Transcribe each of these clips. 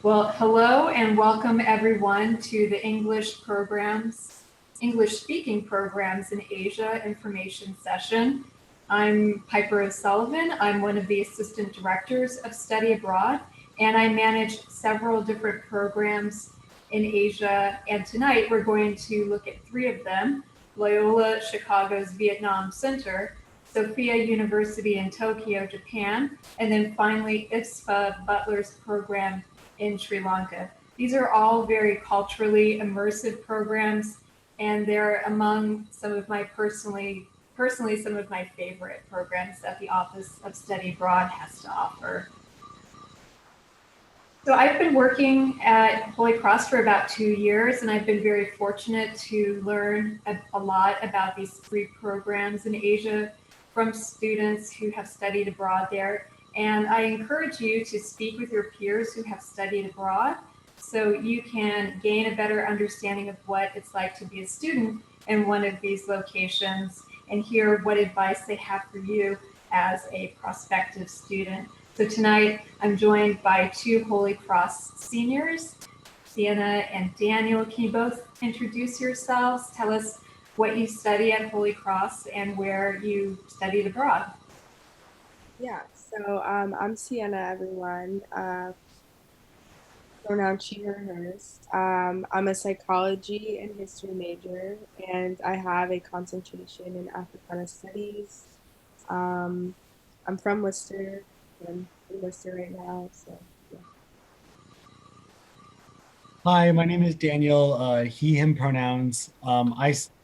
Well, hello and welcome everyone to the English speaking programs in Asia information session. I'm Piper O'Sullivan. I'm one of the assistant directors of Study Abroad, and I manage several different programs in Asia. And tonight we're going to look at three of them: Loyola Chicago's Vietnam Center, Sophia University in Tokyo, Japan, and then finally IFSA Butler's program in Sri Lanka. These are all very culturally immersive programs, and they're among some of my personally some of my favorite programs that the Office of Study Abroad has to offer. So I've been working at Holy Cross for about 2 years, and I've been very fortunate to learn a lot about these three programs in Asia from students who have studied abroad there. And I encourage you to speak with your peers who have studied abroad so you can gain a better understanding of what it's like to be a student in one of these locations and hear what advice they have for you as a prospective student. So tonight I'm joined by two Holy Cross seniors, Sienna and Daniel. Can you both introduce yourselves? Tell us what you study at Holy Cross and where you studied abroad. Yeah, so I'm Sienna, everyone. Pronoun she, her, hers. I'm a psychology and history major, and I have a concentration in Africana studies. Um, I'm from Worcester. I'm in Worcester right now, so yeah. Hi, my name is Daniel, he, him pronouns. Am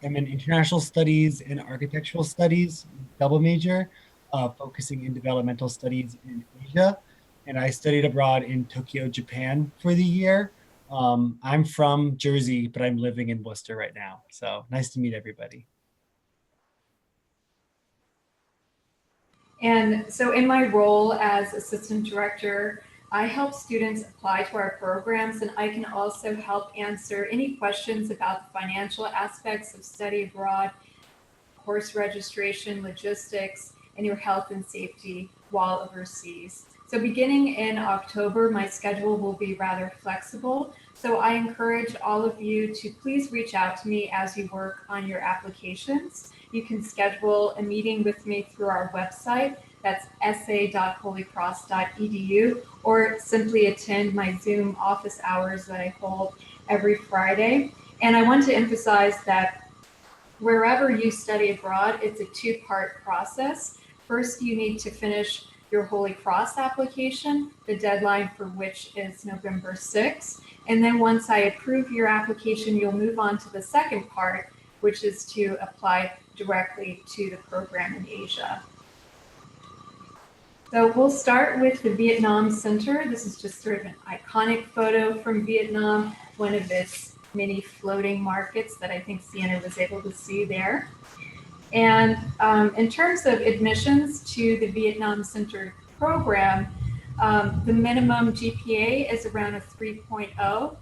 in international studies and architectural studies, double major, focusing in developmental studies in Asia. And I studied abroad in Tokyo, Japan for the year. I'm from Jersey, but I'm living in Worcester right now. So nice to meet everybody. And so in my role as assistant director, I help students apply to our programs, and I can also help answer any questions about the financial aspects of study abroad, course registration, logistics, and your health and safety while overseas. So beginning in October, my schedule will be rather flexible. So I encourage all of you to please reach out to me as you work on your applications. You can schedule a meeting with me through our website. That's sa.holycross.edu, or simply attend my Zoom office hours that I hold every Friday. And I want to emphasize that wherever you study abroad, it's a two-part process. First, you need to finish your Holy Cross application, the deadline for which is November 6th. And then once I approve your application, you'll move on to the second part, which is to apply directly to the program in Asia. So we'll start with the Vietnam Center. This is just sort of an iconic photo from Vietnam, one of its many floating markets that I think Sienna was able to see there. And in terms of admissions to the Vietnam Center program, the minimum GPA is around a 3.0.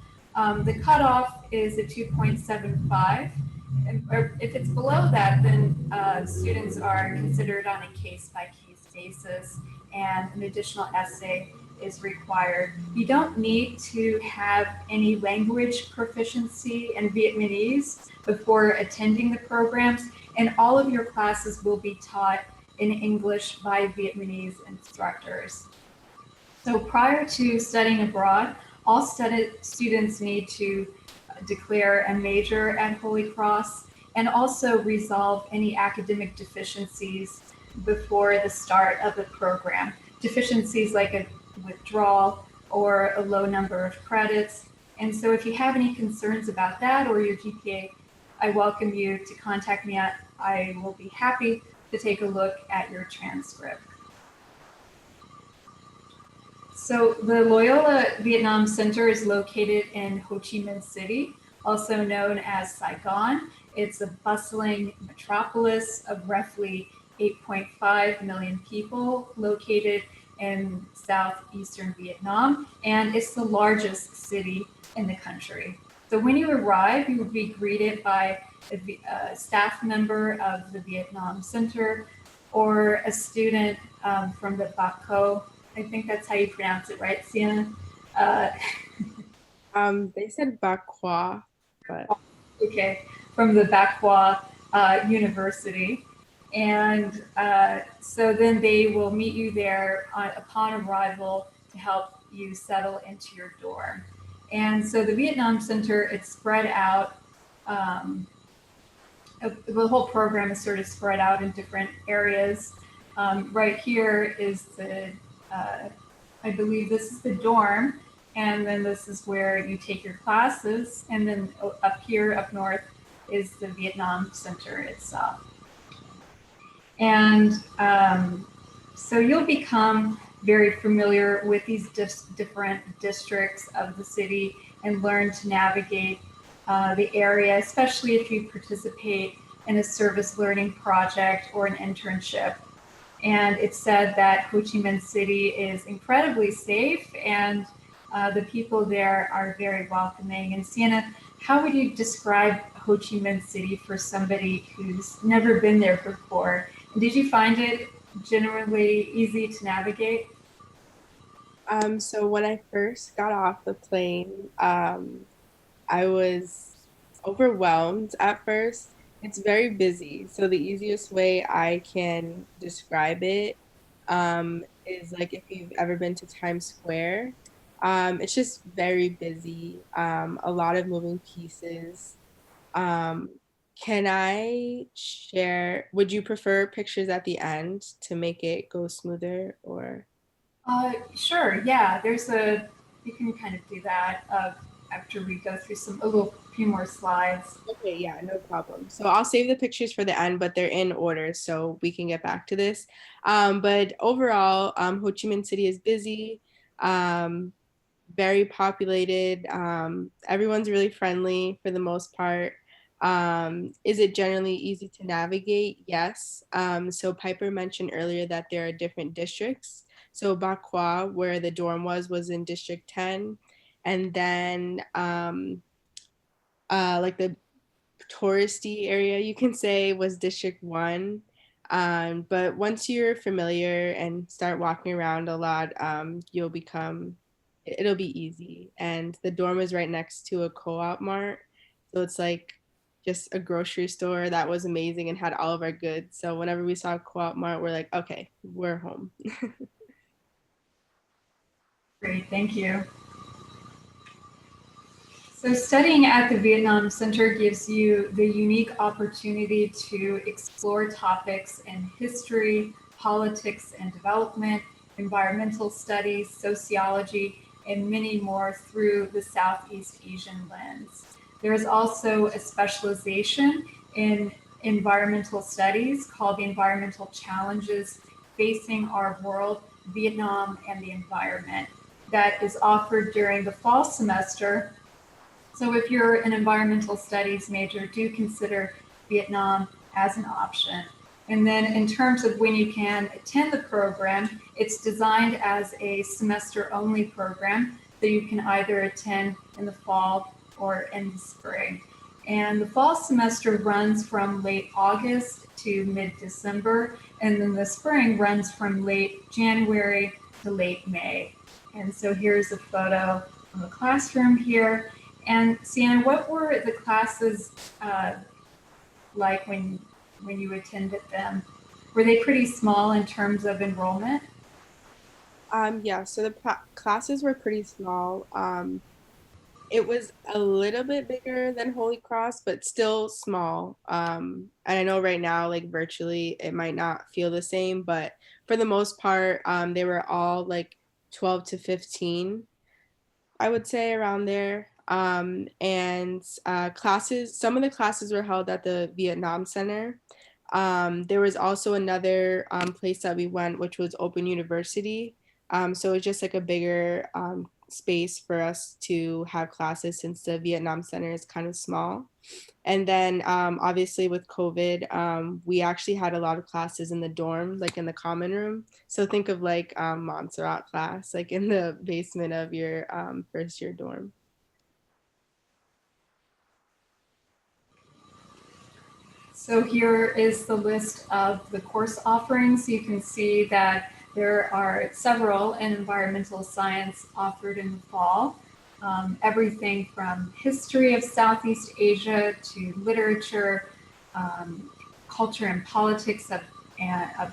The cutoff is a 2.75. Or if it's below that, then students are considered on a case-by-case basis, and an additional essay is required. You don't need to have any language proficiency in Vietnamese before attending the programs, and all of your classes will be taught in English by Vietnamese instructors. So prior to studying abroad, all students need to declare a major at Holy Cross and also resolve any academic deficiencies before the start of the program. Deficiencies like a withdrawal or a low number of credits. And so if you have any concerns about that or your GPA, I welcome you to contact me. I will be happy to take a look at your transcript. So the Loyola Vietnam Center is located in Ho Chi Minh City, also known as Saigon. It's a bustling metropolis of roughly 8.5 million people located in southeastern Vietnam, and it's the largest city in the country. So when you arrive, you will be greeted by a staff member of the Vietnam Center or a student from the Baco. I think that's how you pronounce it, right, Sienna? They said Bakwa, but Okay, from the Bakwa University. And so then they will meet you there upon arrival to help you settle into your dorm. And so the Vietnam Center, it's spread out. The whole program is sort of spread out in different areas. Right here is I believe this is the dorm, and then this is where you take your classes, and then up here, up north, is the Vietnam Center itself. And so you'll become very familiar with these different districts of the city and learn to navigate the area, especially if you participate in a service learning project or an internship. And it's said that Ho Chi Minh City is incredibly safe, and the people there are very welcoming. And Sienna, how would you describe Ho Chi Minh City for somebody who's never been there before? And did you find it generally easy to navigate? so when I first got off the plane, I was overwhelmed at first. It's very busy. So the easiest way I can describe it is like if you've ever been to Times Square. It's just very busy. A lot of moving pieces. Um, can I share? Would you prefer pictures at the end to make it go smoother or? Sure, yeah, you can kind of do that after we go through a few more slides. Okay, yeah, no problem. So I'll save the pictures for the end, but they're in order so we can get back to this. But overall, Ho Chi Minh City is busy, um, very populated. Everyone's really friendly for the most part. Is it generally easy to navigate? Yes. So Piper mentioned earlier that there are different districts. So Ba Qua, where the dorm was in District 10. And then like the touristy area, you can say, was District 1. But once you're familiar and start walking around a lot, it'll be easy. And the dorm is right next to a co-op mart. So it's like just a grocery store that was amazing and had all of our goods. So whenever we saw a co-op mart, we're like, okay, we're home. Great, thank you. So studying at the Vietnam Center gives you the unique opportunity to explore topics in history, politics and development, environmental studies, sociology, and many more through the Southeast Asian lens. There is also a specialization in environmental studies called the Environmental Challenges Facing Our World, Vietnam and the Environment, that is offered during the fall semester. So if you're an environmental studies major, do consider Vietnam as an option. And then in terms of when you can attend the program, it's designed as a semester-only program, so you can either attend in the fall or in the spring. And the fall semester runs from late August to mid-December, and then the spring runs from late January to late May. And so here's a photo from the classroom here. And Sienna, what were the classes like when you attended them? Were they pretty small in terms of enrollment? Yeah, so the classes were pretty small. It was a little bit bigger than Holy Cross, but still small. And I know right now, like virtually, it might not feel the same, but for the most part, they were all like 12 to 15, I would say around there. And classes, some of the classes were held at the Vietnam Center. There was also another place that we went, which was Open University. So it's just like a bigger space for us to have classes since the Vietnam Center is kind of small. And then obviously with COVID, we actually had a lot of classes in the dorm, like in the common room. So think of like Montserrat class, like in the basement of your first year dorm. So here is the list of the course offerings. You can see that there are several in environmental science offered in the fall. everything from history of Southeast Asia to literature, culture and politics of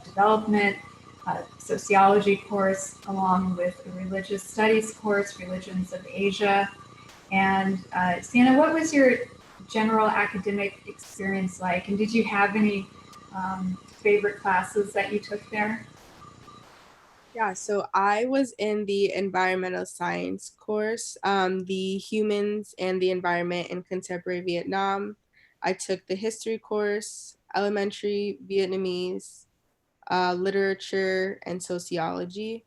development, sociology course, along with a religious studies course, religions of Asia. And Sienna, what was your general academic experience like? And did you have any favorite classes that you took there? Yeah, so I was in the environmental science course, the humans and the environment in contemporary Vietnam. I took the history course, elementary Vietnamese, literature, and sociology.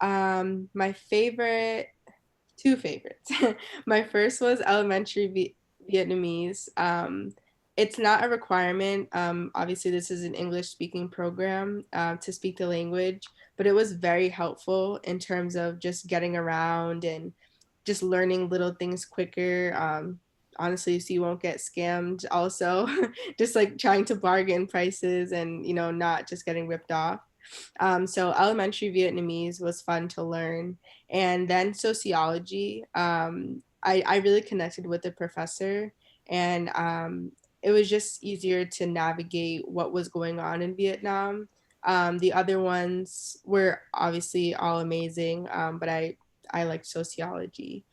My favorite, two favorites. My first was elementary Vietnamese. It's not a requirement. Obviously, this is an English speaking program to speak the language, but it was very helpful in terms of just getting around and just learning little things quicker. Honestly, so you won't get scammed. Also, just like trying to bargain prices and not just getting ripped off. So elementary Vietnamese was fun to learn. And then sociology, I really connected with the professor, and it was just easier to navigate what was going on in Vietnam. The other ones were obviously all amazing, but I liked sociology.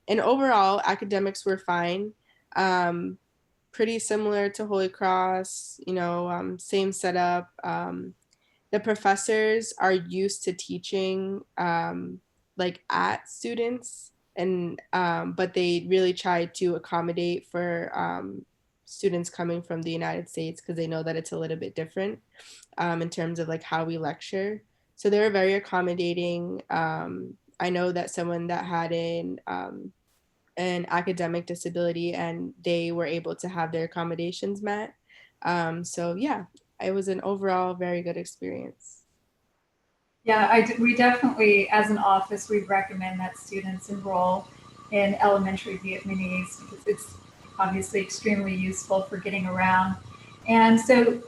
And overall, academics were fine. Um, Pretty similar to Holy Cross, same setup. The professors are used to teaching like at students, and but they really try to accommodate for students coming from the United States because they know that it's a little bit different in terms of like how we lecture. So they were very accommodating. I know that someone that had an academic disability and they were able to have their accommodations met. So yeah, it was an overall very good experience. Yeah, we definitely, as an office, we recommend that students enroll in elementary Vietnamese because it's obviously extremely useful for getting around. And so,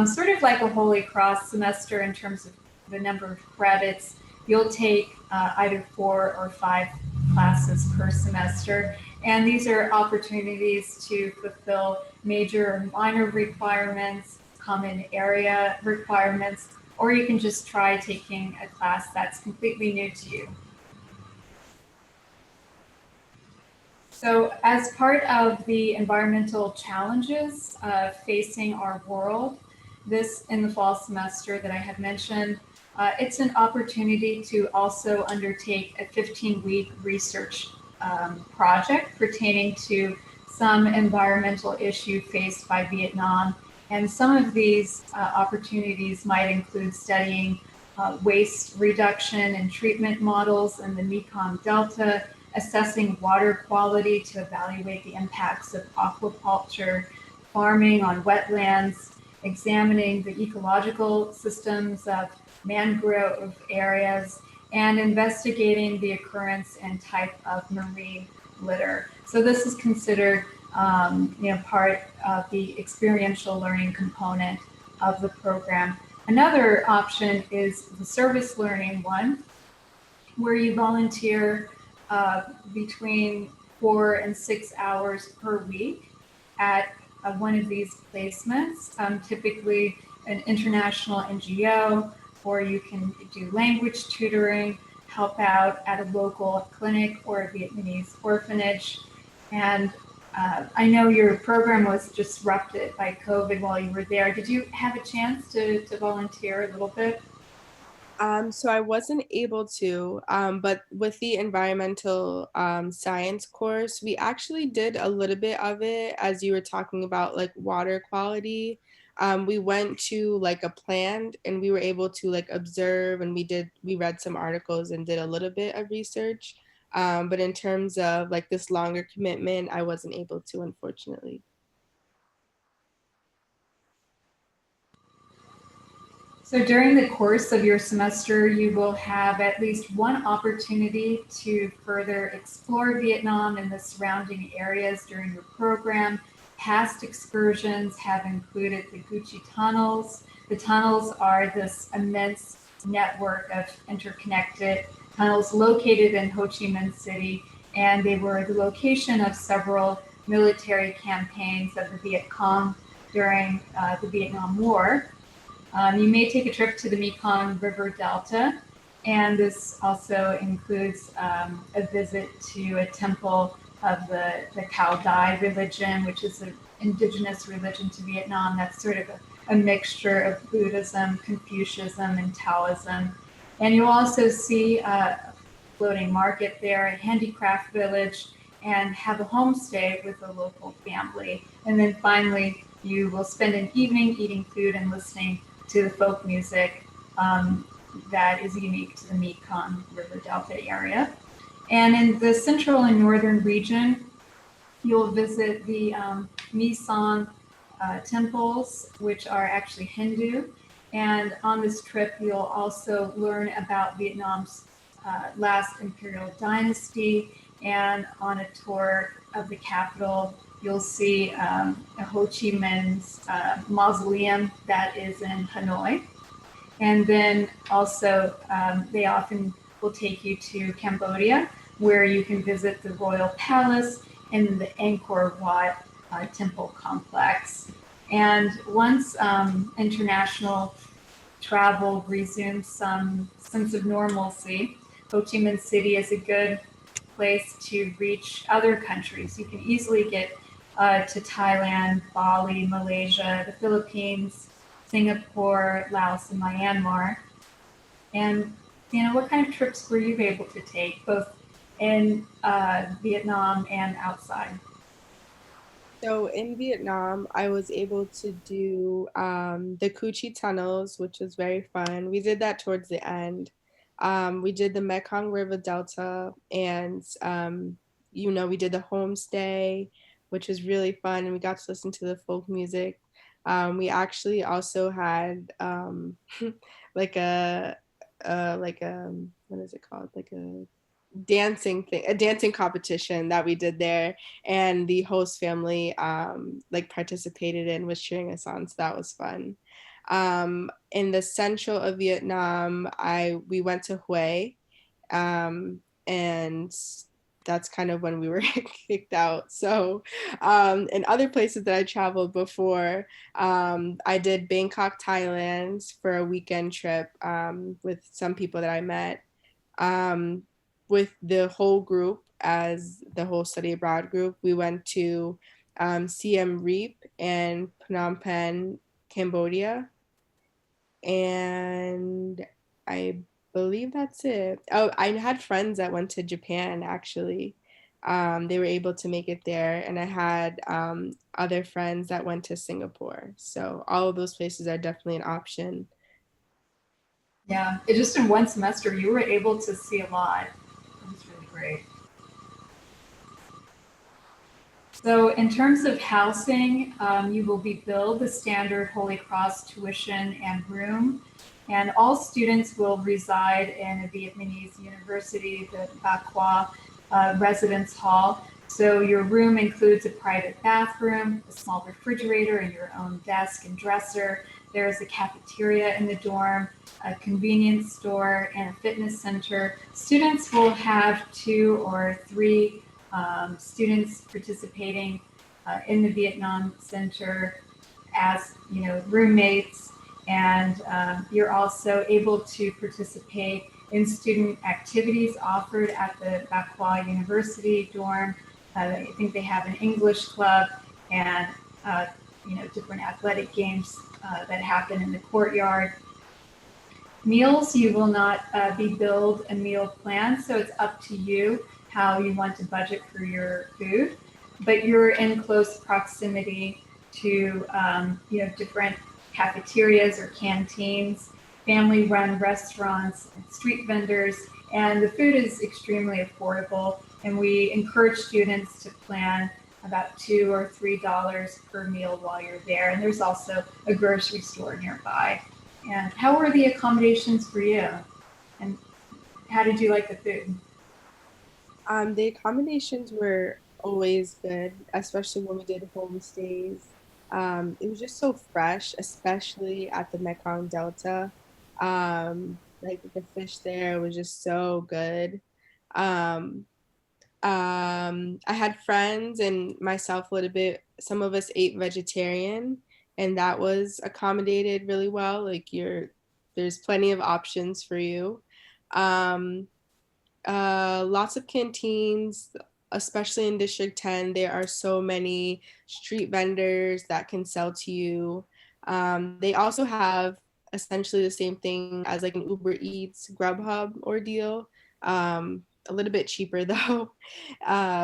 sort of like a Holy Cross semester in terms of the number of credits, you'll take either 4 or 5 classes per semester. And these are opportunities to fulfill major and minor requirements, common area requirements, or you can just try taking a class that's completely new to you. So as part of the environmental challenges facing our world, this in the fall semester that I had mentioned, it's an opportunity to also undertake a 15-week research project pertaining to some environmental issue faced by Vietnam. And some of these opportunities might include studying waste reduction and treatment models in the Mekong Delta, assessing water quality to evaluate the impacts of aquaculture, farming on wetlands, examining the ecological systems of mangrove areas, and investigating the occurrence and type of marine litter. So this is considered part of the experiential learning component of the program. Another option is the service learning one, where you volunteer between 4 and 6 hours per week at one of these placements, typically an international NGO, or you can do language tutoring, help out at a local clinic or a Vietnamese orphanage. And I know your program was disrupted by COVID while you were there. Did you have a chance to volunteer a little bit? So I wasn't able to, but with the environmental science course, we actually did a little bit of it as you were talking about like water quality. We went to like a plant and we were able to like observe, and we read some articles and did a little bit of research. But in terms of like this longer commitment, I wasn't able to, unfortunately. So during the course of your semester, you will have at least one opportunity to further explore Vietnam and the surrounding areas during your program. Past excursions have included the Gucci tunnels. The tunnels are this immense network of interconnected tunnels located in Ho Chi Minh City, and they were the location of several military campaigns of the Viet Cong during the Vietnam War. You may take a trip to the Mekong River Delta, and this also includes a visit to a temple of the Cao Dai religion, which is an indigenous religion to Vietnam. That's sort of a mixture of Buddhism, Confucianism, and Taoism. And you'll also see a floating market there, a handicraft village, and have a homestay with a local family. And then finally, you will spend an evening eating food and listening to the folk music that is unique to the Mekong River Delta area. And in the central and northern region, you'll visit the Mi Son temples, which are actually Hindu. And on this trip, you'll also learn about Vietnam's last imperial dynasty. And on a tour of the capital, you'll see a Ho Chi Minh's mausoleum that is in Hanoi. And then also, they often will take you to Cambodia, where you can visit the Royal Palace and the Angkor Wat temple complex. And once international travel resumes some sense of normalcy, Ho Chi Minh City is a good place to reach other countries. You can easily get to Thailand, Bali, Malaysia, the Philippines, Singapore, Laos, and Myanmar. And what kind of trips were you able to take, both in Vietnam and outside? So in Vietnam, I was able to do the Cu Chi tunnels, which was very fun. We did that towards the end. We did the Mekong River Delta, and we did the homestay, which was really fun, and we got to listen to the folk music. We actually also had like a what is it called? Like a dancing competition that we did there, and the host family like participated in, was cheering us on, so that was fun. In the central of Vietnam, we went to Hue, and that's kind of when we were kicked out. So in other places that I traveled before, I did Bangkok, Thailand for a weekend trip with some people that I met. With the whole group, as the whole study abroad group, we went to Siem Reap and Phnom Penh, Cambodia. And I believe that's it. Oh, I had friends that went to Japan actually. They were able to make it there, and I had other friends that went to Singapore. So all of those places are definitely an option. Yeah, it just in one semester, you were able to see a lot. It was really great. So in terms of housing, you will be billed the standard Holy Cross tuition and room, and all students will reside in a Vietnamese university, the Ba Qua residence hall. So your room includes a private bathroom, a small refrigerator, and your own desk and dresser. There's a cafeteria in the dorm, a convenience store, and a fitness center. Students will have 2 or 3 students participating in the Vietnam Center as roommates, and you're also able to participate in student activities offered at the Ba Qua University dorm. I think they have an English club and different athletic games that happen in the courtyard. Meals, you will not be billed a meal plan, so it's up to you how you want to budget for your food, but you're in close proximity to different cafeterias or canteens, family-run restaurants, and street vendors, and the food is extremely affordable. And we encourage students to plan about $2 or $3 per meal while you're there. And there's also a grocery store nearby. And how were the accommodations for you? And how did you like the food? The accommodations were always good, especially when we did homestays. It was just so fresh, especially at the Mekong Delta. Like the fish there was just so good. Um, I had friends and myself a little bit. Some of us ate vegetarian, and that was accommodated really well. Like there's plenty of options for you. Um, Lots of canteens, especially in District 10. There are so many street vendors that can sell to you. They also have essentially the same thing as like an Uber Eats, Grubhub ordeal. A little bit cheaper though,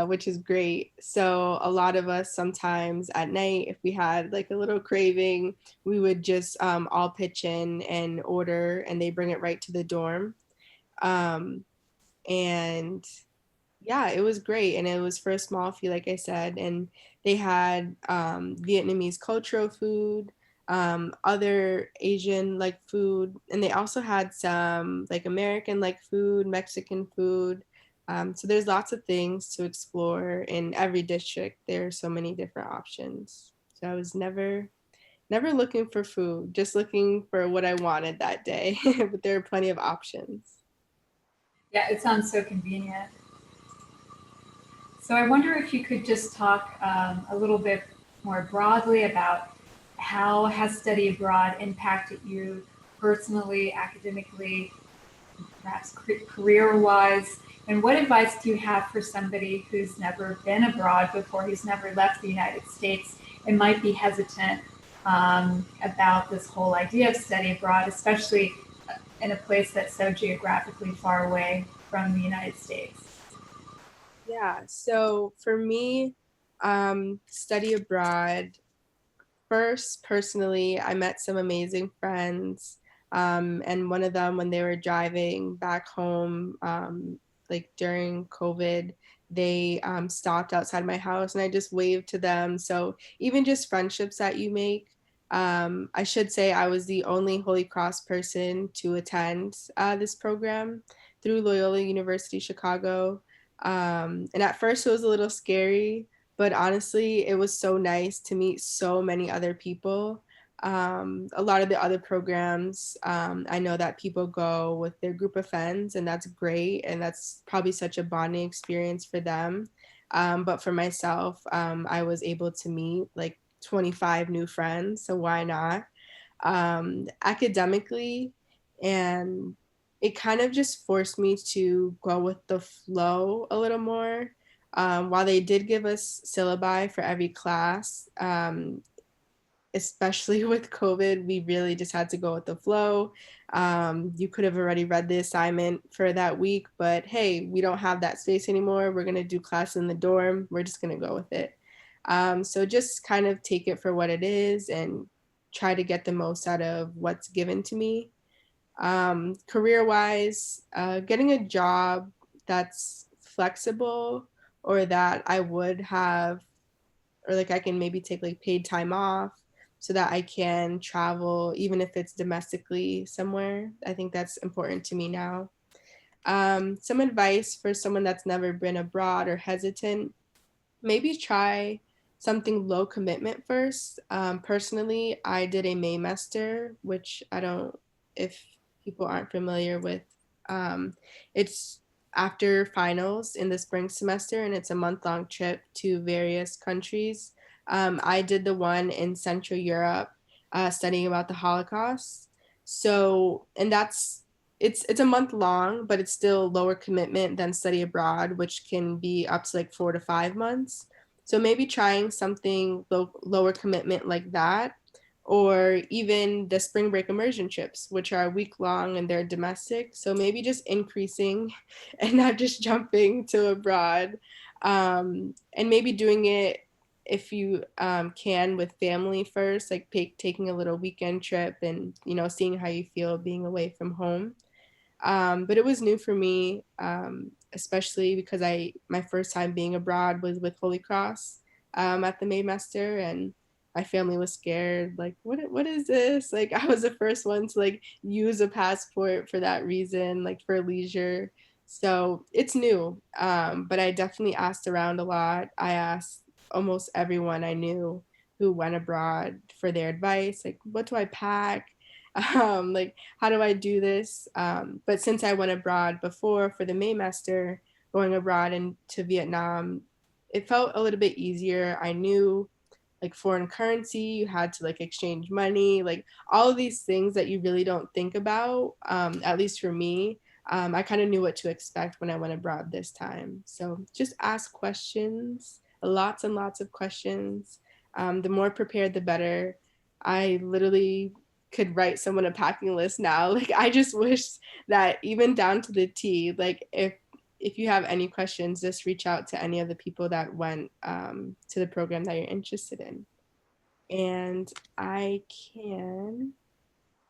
which is great. So a lot of us sometimes at night, if we had like a little craving, we would just all pitch in and order, and they bring it right to the dorm. Um, and yeah, it was great, and it was for a small fee, like I said. And they had Vietnamese cultural food, other Asian like food, and they also had some like American like food, Mexican food. So there's lots of things to explore in every district. There are so many different options. So I was never looking for food, just looking for what I wanted that day. But there are plenty of options. Yeah, it sounds so convenient. So I wonder if you could just talk a little bit more broadly about how has study abroad impacted you personally, academically, perhaps career-wise, and what advice do you have for somebody who's never been abroad before, who's never left the United States, and might be hesitant about this whole idea of study abroad, especially in a place that's so geographically far away from the United States? Yeah, so for me, study abroad, first, personally, I met some amazing friends. And one of them, when they were driving back home, like during COVID, they stopped outside my house and I just waved to them. So even just friendships that you make. I should say I was the only Holy Cross person to attend this program through Loyola University, Chicago. And at first it was a little scary, but honestly, it was so nice to meet so many other people. A lot of the other programs, I know that people go with their group of friends, and that's great. And that's probably such a bonding experience for them. But for myself, I was able to meet like 25 new friends. So why not? Academically, and it kind of just forced me to go with the flow a little more. While they did give us syllabi for every class, especially with COVID, we really just had to go with the flow. You could have already read the assignment for that week, but hey, we don't have that space anymore. We're going to do class in the dorm. We're just going to go with it. So just kind of take it for what it is and try to get the most out of what's given to me. Career wise, getting a job that's flexible, or that I would have, or like I can maybe take like paid time off so that I can travel, even if it's domestically somewhere. I think that's important to me now. Some advice for someone that's never been abroad or hesitant: maybe try something low commitment first. Personally, I did a Maymester, which I don't, if people aren't familiar with, it's after finals in the spring semester, and it's a month-long trip to various countries. I did the one in Central Europe, studying about the Holocaust. So, and that's it's a month long, but it's still lower commitment than study abroad, which can be up to like 4 to 5 months. So maybe trying something lower commitment like that, or even the spring break immersion trips, which are a week long and they're domestic. So maybe just increasing and not just jumping to abroad, and maybe doing it if you can with family first, like taking a little weekend trip and seeing how you feel being away from home. But it was new for me, especially because my first time being abroad was with Holy Cross at the Maymester, and my family was scared. Like, what is this? Like, I was the first one to like use a passport for that reason, like for leisure. So it's new, but I definitely asked around a lot. I asked almost everyone I knew who went abroad for their advice, like, what do I pack? like, how do I do this? But since I went abroad before for the Maymester, going abroad into Vietnam, it felt a little bit easier. I knew like foreign currency, you had to like exchange money, like all of these things that you really don't think about, at least for me. I kind of knew what to expect when I went abroad this time. So just ask questions, lots and lots of questions. The more prepared, the better. I literally could write someone a packing list now. Like I just wish that even down to the T, like if you have any questions, just reach out to any of the people that went to the program that you're interested in. And I can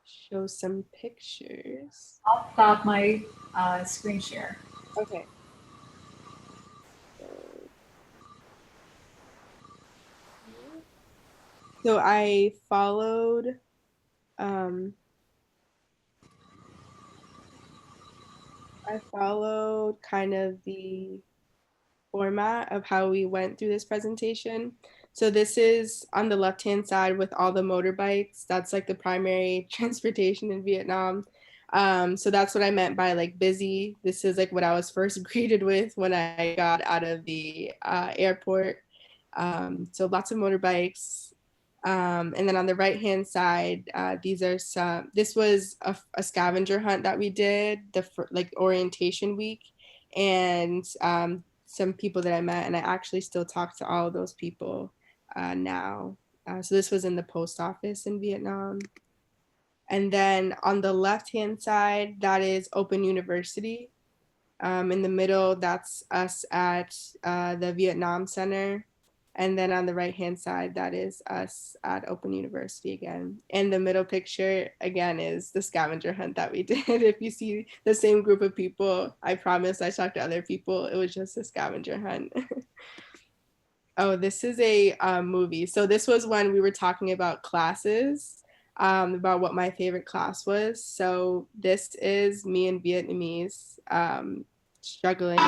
show some pictures. I'll stop my screen share. Okay. So I followed um, kind of the format of how we went through this presentation. So this is on the left-hand side with all the motorbikes. That's like the primary transportation in Vietnam. So that's what I meant by like busy. This is like what I was first greeted with when I got out of the airport. So lots of motorbikes. And then on the right hand side, this was a scavenger hunt that we did, like orientation week. And some people that I met, and I actually still talk to all of those people now. So this was in the post office in Vietnam. And then on the left-hand side, that is Open University. In the middle, that's us at the Vietnam Center. And then on the right-hand side, that is us at Open University again. And the middle picture, again, is the scavenger hunt that we did. If you see the same group of people, I promise I talked to other people. It was just a scavenger hunt. Oh, this is a movie. So this was when we were talking about classes, about what my favorite class was. So this is me in Vietnamese, struggling.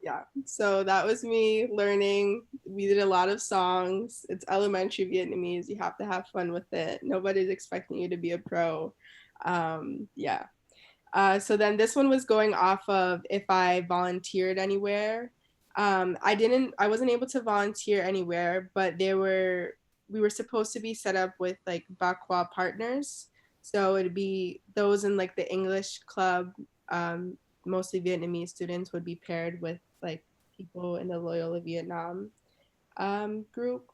Yeah, so that was me learning. We did a lot of songs. It's elementary Vietnamese. You have to have fun with it. Nobody's expecting you to be a pro. Yeah. So then this one was going off of if I volunteered anywhere. I wasn't able to volunteer anywhere, but we were supposed to be set up with like Bakwa partners. So it'd be those in like the English club, mostly Vietnamese students would be paired with like people in the Loyola Vietnam group.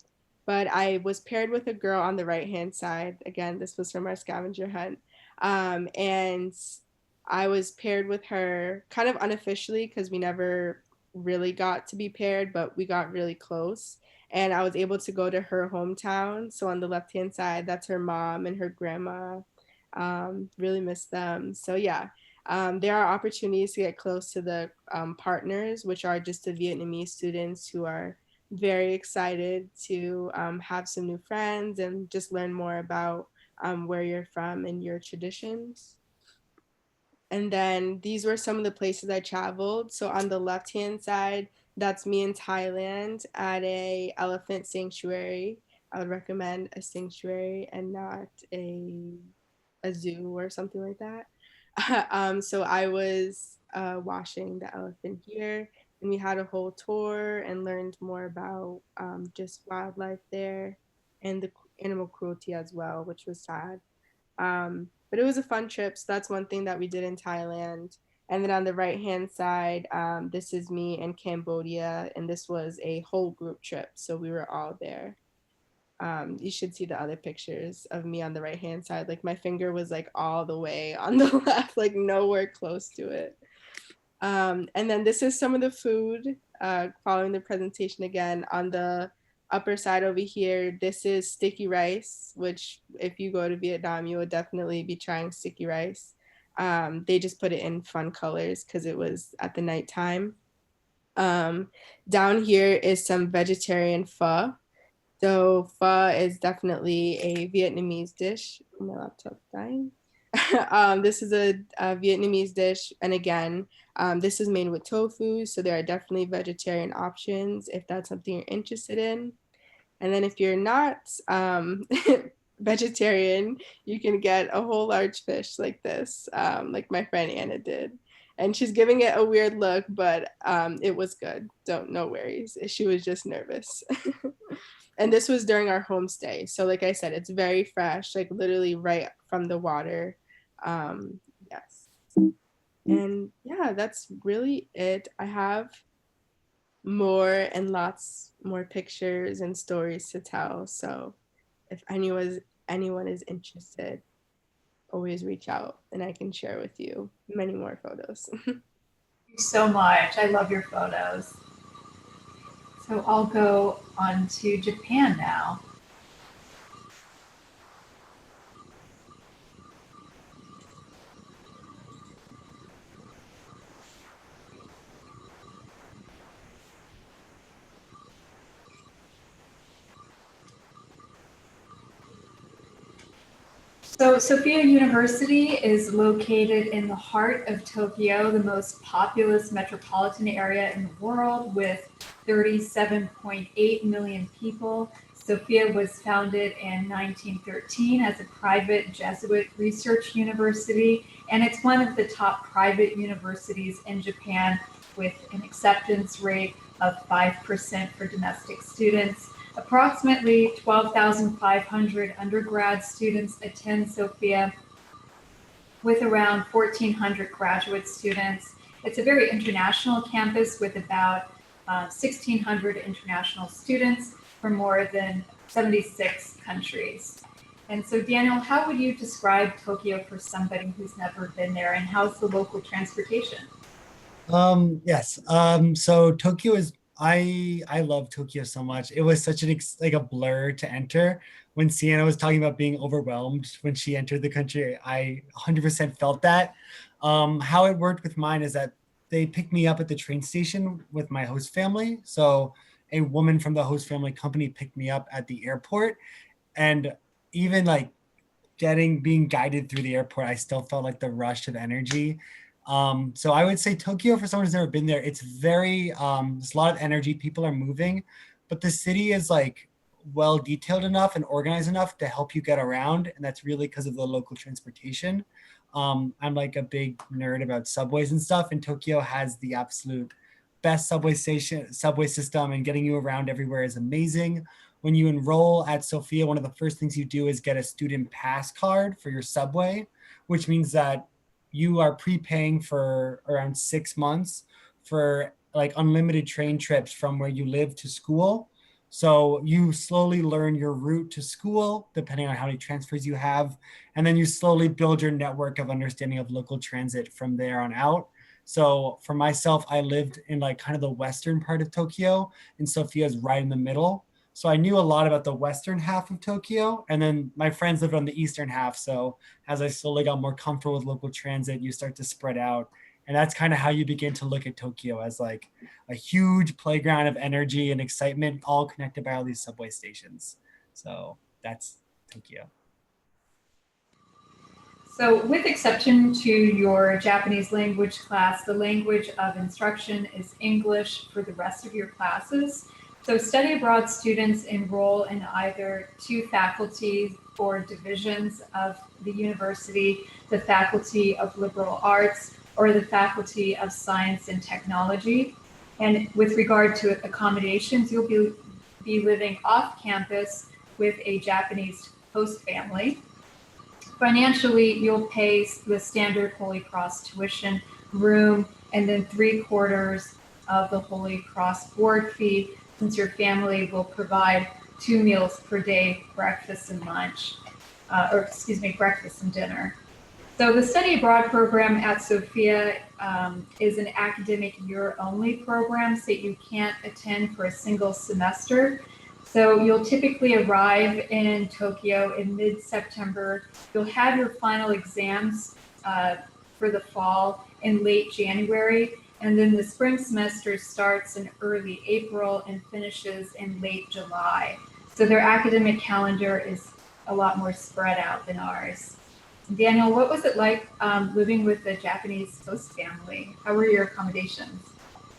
But I was paired with a girl on the right hand side. Again, this was from our scavenger hunt. And I was paired with her kind of unofficially because we never really got to be paired, but we got really close. And I was able to go to her hometown. So on the left hand side, that's her mom and her grandma. Really miss them. So yeah, there are opportunities to get close to the partners, which are just the Vietnamese students who are very excited to have some new friends and just learn more about where you're from and your traditions. And then these were some of the places I traveled. So on the left hand side, that's me in Thailand at a elephant sanctuary. I would recommend a sanctuary and not a zoo or something like that. So I was washing the elephant here, and we had a whole tour and learned more about just wildlife there and the animal cruelty as well, which was sad. But it was a fun trip. So that's one thing that we did in Thailand. And then on the right hand side, this is me in Cambodia, and this was a whole group trip. So we were all there. You should see the other pictures of me on the right hand side. Like my finger was like all the way on the left, like nowhere close to it. And then this is some of the food following the presentation again. On the upper side over here, this is sticky rice, which if you go to Vietnam, you would definitely be trying sticky rice. They just put it in fun colors because it was at the nighttime. Down here is some vegetarian pho. So pho is definitely a Vietnamese dish. My laptop dying. This is a Vietnamese dish, and again, this is made with tofu, so there are definitely vegetarian options if that's something you're interested in. And then if you're not vegetarian, you can get a whole large fish like this, like my friend Anna did. And she's giving it a weird look, but it was good. No worries. She was just nervous. And this was during our homestay. So like I said, it's very fresh, like literally right from the water. Yes. And yeah, that's really it. I have more and lots more pictures and stories to tell. So if anyone is interested, always reach out and I can share with you many more photos. Thank you so much. I love your photos. So I'll go on to Japan now. So Sophia University is located in the heart of Tokyo, the most populous metropolitan area in the world with 37.8 million people. Sophia was founded in 1913 as a private Jesuit research university, and it's one of the top private universities in Japan with an acceptance rate of 5% for domestic students. Approximately 12,500 undergrad students attend Sofia with around 1,400 graduate students. It's a very international campus with about 1,600 international students from more than 76 countries. And so Daniel, how would you describe Tokyo for somebody who's never been there, and how's the local transportation? Yes. So Tokyo is I love Tokyo so much. It was such like a blur to enter. When Sienna was talking about being overwhelmed when she entered the country, I 100% felt that. How it worked with mine is that they picked me up at the train station with my host family. So a woman from the host family company picked me up at the airport, and even like being guided through the airport, I still felt like the rush of energy. So I would say Tokyo, for someone who's never been there, it's very there's a lot of energy. People are moving, but the city is like well detailed enough and organized enough to help you get around, and that's really because of the local transportation. I'm like a big nerd about subways and stuff, and Tokyo has the absolute best subway system, and getting you around everywhere is amazing. When you enroll at Sofia, one of the first things you do is get a student pass card for your subway, which means that you are prepaying for around 6 months for like unlimited train trips from where you live to school. So you slowly learn your route to school, depending on how many transfers you have. And then you slowly build your network of understanding of local transit from there on out. So for myself, I lived in like kind of the western part of Tokyo, and Sofia is right in the middle. So I knew a lot about the western half of Tokyo, and then my friends lived on the eastern half. So as I slowly got more comfortable with local transit, you start to spread out. And that's kind of how you begin to look at Tokyo as like a huge playground of energy and excitement, all connected by all these subway stations. So that's Tokyo. So with exception to your Japanese language class, the language of instruction is English for the rest of your classes. So study abroad students enroll in either two faculties or divisions of the university, the Faculty of Liberal Arts or the Faculty of Science and Technology. And with regard to accommodations, you'll be living off campus with a Japanese host family. Financially, you'll pay the standard Holy Cross tuition, room, and then 3/4 of the Holy Cross board fee, since your family will provide 2 meals per day, breakfast and lunch, breakfast and dinner. So the study abroad program at Sofia is an academic year only program, so you can't attend for a single semester. So you'll typically arrive in Tokyo in mid-September. You'll have your final exams for the fall in late January. And then the spring semester starts in early April and finishes in late July. So their academic calendar is a lot more spread out than ours. Daniel, what was it like living with a Japanese host family? How were your accommodations?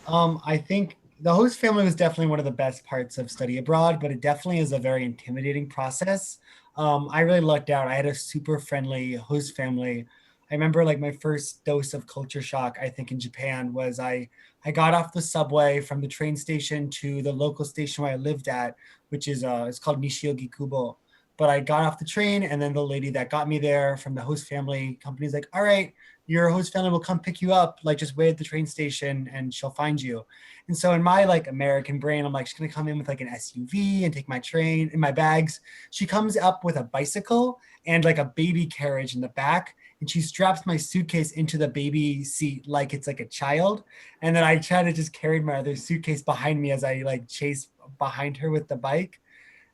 I think the host family was definitely one of the best parts of study abroad, but it definitely is a very intimidating process. I really lucked out. I had a super friendly host family. I remember like my first dose of culture shock, I think in Japan was I got off the subway from the train station to the local station where I lived at, which is it's called Nishiogi Kubo. But I got off the train and then the lady that got me there from the host family company is like, all right, your host family will come pick you up. Like just wait at the train station and she'll find you. And so in my like American brain, I'm like, she's gonna come in with like an SUV and take my train and my bags. She comes up with a bicycle and like a baby carriage in the back. And she straps my suitcase into the baby seat like it's like a child. And then I try to just carry my other suitcase behind me as I like chase behind her with the bike.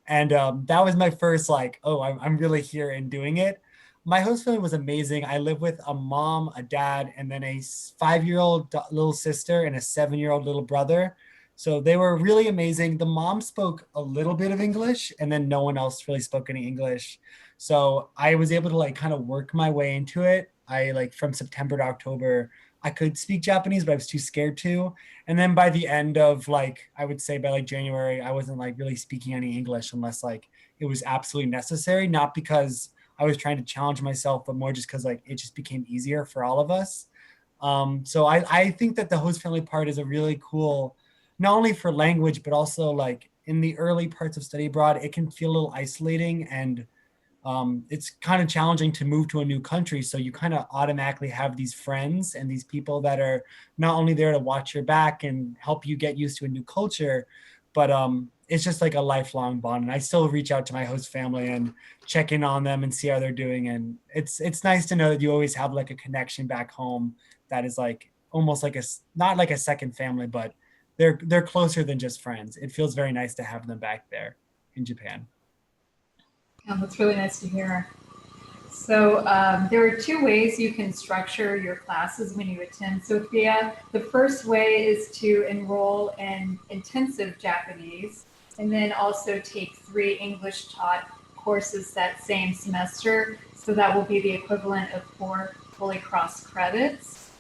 And that was my first like, oh, I'm really here and doing it. My host family was amazing. I live with a mom, a dad, and then a 5-year-old little sister and a 7-year-old little brother. So they were really amazing. The mom spoke a little bit of English, and then no one else really spoke any English. So I was able to like kind of work my way into it. I like from September to October, I could speak Japanese, but I was too scared to. And then by the end of like, I would say by like January, I wasn't like really speaking any English unless like it was absolutely necessary, not because I was trying to challenge myself, but more just because like it just became easier for all of us. So I think that the host family part is a really cool, not only for language, but also like in the early parts of study abroad, it can feel a little isolating and it's kind of challenging to move to a new country. So you kind of automatically have these friends and these people that are not only there to watch your back and help you get used to a new culture, but it's just like a lifelong bond. And I still reach out to my host family and check in on them and see how they're doing. And it's nice to know that you always have like a connection back home that is like almost like a not like a second family, but they're closer than just friends. It feels very nice to have them back there in Japan. That's really nice to hear. So there are two ways you can structure your classes when you attend Sophia. The first way is to enroll in intensive Japanese and then also take 3 English taught courses that same semester. So that will be the equivalent of 4 fully cross credits.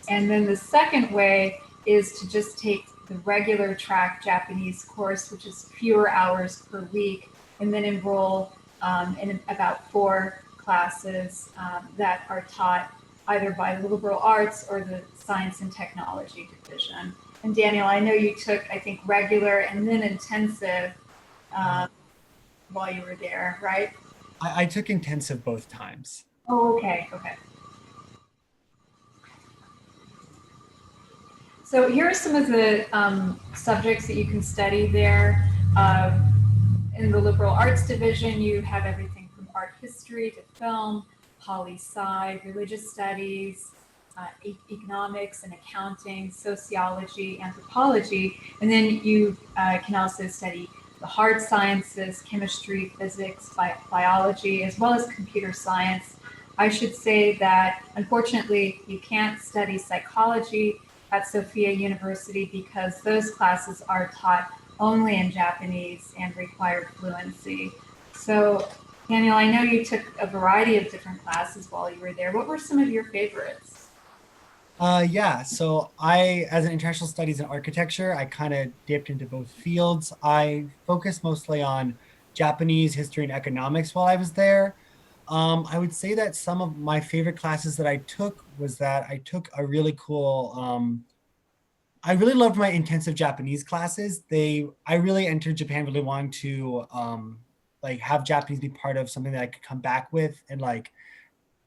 And then the second way is to just take the regular track Japanese course, which is fewer hours per week, and then enroll in about 4 classes that are taught either by the liberal arts or the science and technology division. And Daniel, I know you took, I think, regular and then intensive while you were there, right? I took intensive both times. Oh, okay, okay. So here are some of the subjects that you can study there. In the liberal arts division, you have everything from art history to film, poli-sci, religious studies, economics and accounting, sociology, anthropology, and then you can also study the hard sciences, chemistry, physics, biology, as well as computer science. I should say that unfortunately you can't study psychology at Sophia University because those classes are taught only in Japanese and required fluency. So, Daniel, I know you took a variety of different classes while you were there. What were some of your favorites? Yeah, so as an international studies and architecture, I kind of dipped into both fields. I focused mostly on Japanese history and economics while I was there. I would say that some of my favorite classes that I took was that I took a really cool I really loved my intensive Japanese classes. I really entered Japan really wanting to like have Japanese be part of something that I could come back with and like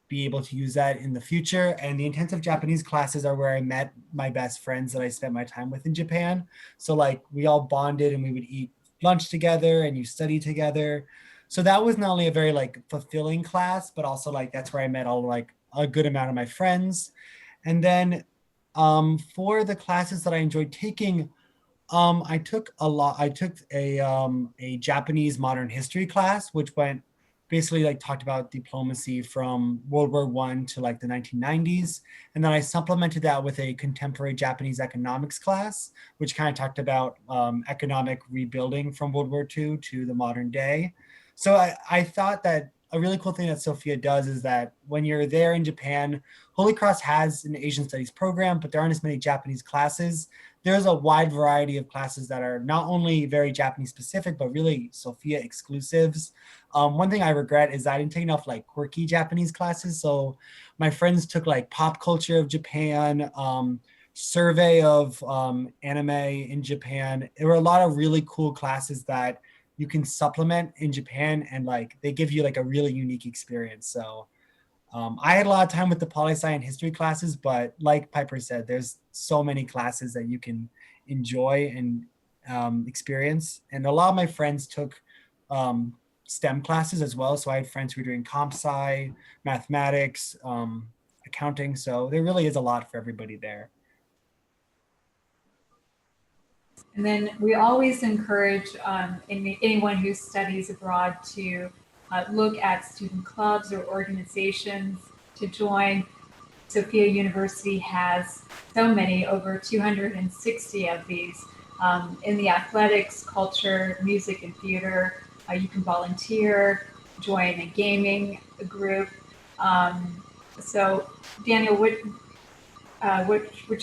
be able to use that in the future. And the intensive Japanese classes are where I met my best friends that I spent my time with in Japan. So like we all bonded and we would eat lunch together and you study together. So that was not only a very like fulfilling class, but also like that's where I met all like a good amount of my friends. And then for the classes that I enjoyed taking, I took a Japanese modern history class, which went basically like talked about diplomacy from World War I to like the 1990s. And then I supplemented that with a contemporary Japanese economics class, which kind of talked about economic rebuilding from World War II to the modern day. So I thought that a really cool thing that Sophia does is that when you're there in Japan, Holy Cross has an Asian studies program, but there aren't as many Japanese classes. There's a wide variety of classes that are not only very Japanese specific, but really Sophia exclusives. One thing I regret is I didn't take enough like quirky Japanese classes. So my friends took like pop culture of Japan, survey of anime in Japan. There were a lot of really cool classes that you can supplement in Japan, and like they give you like a really unique experience. So I had a lot of time with the poli-sci and history classes, but like Piper said, there's so many classes that you can enjoy and experience. And a lot of my friends took STEM classes as well. So I had friends who were doing comp sci, mathematics, accounting. So there really is a lot for everybody there. And then we always encourage anyone who studies abroad to look at student clubs or organizations to join. Sophia University has so many, over 260 of these in the athletics, culture, music, and theater. You can volunteer, join a gaming group. So Daniel, which